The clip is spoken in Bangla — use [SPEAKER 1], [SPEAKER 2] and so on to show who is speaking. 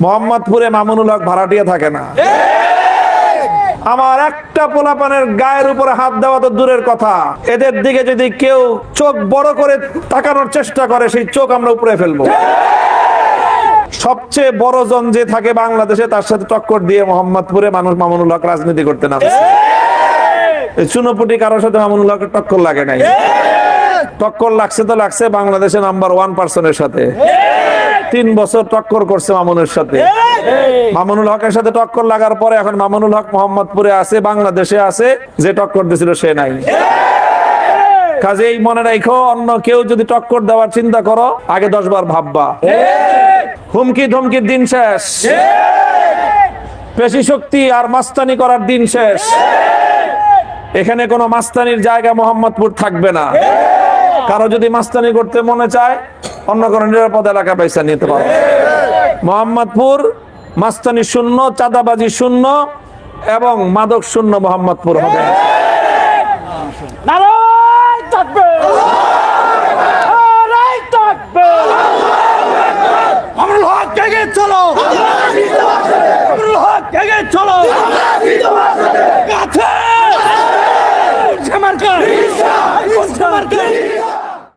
[SPEAKER 1] মোহাম্মদপুরে মামুনুল হক ভাড়াটিয়া থাকে না। আমার একটা পোলাপানের গায়ের উপরে হাত দেওয়া তো দূরের কথা, এদের দিকে যদি কেউ চোখ বড় করে তাকানোর চেষ্টা করে সেই চোখ আমরা উপরে ফেলবো। সবচেয়ে বড় জন যে থাকে বাংলাদেশে তার সাথে টক্কর দিয়ে মোহাম্মদপুরে মানুষ মামুনুল হক রাজনীতি করতে নামছে। চুনোপুটি কারোর সাথে মামুনুল হকের টক্কর লাগে নাই। টক্কর লাগছে তো লাগছে বাংলাদেশে নাম্বার 1 পার্সনের সাথে। 3 বছর টক্কর করছে মামুনের সাথে। মামুনুল হকের সাথে টক্কর লাগার পরে এখন মামুনুল হক মোহাম্মদপুরে আছে, বাংলাদেশে আছে, যে টক্কর দিছিল সে নাই। কাজেই মনে রাখো, অন্য কেউ যদি টক্কর দেওয়ার চিন্তা করো আগে 10 বার ভাববা। হুমকি ধমকির দিন শেষ, পেশি শক্তি আর মাস্তানি করার দিন শেষ। এখানে কোনো মাস্তানির জায়গা মোহাম্মদপুর থাকবে না। কারো যদি মাস্তানি করতে মনে চায় অন্য কোনো নিরাপদ এলাকা পয়সা নিতে পারবে। মোহাম্মদপুর মাস্তানি শূন্য, চাঁদাবাজি শূন্য এবং মাদক শূন্য মোহাম্মদপুর হবে।
[SPEAKER 2] নারায়ে তাকবীর, নারায়ে তাকবীর। মামুনুল হক এগিয়ে চলো, মামুনুল হক এগিয়ে চলো।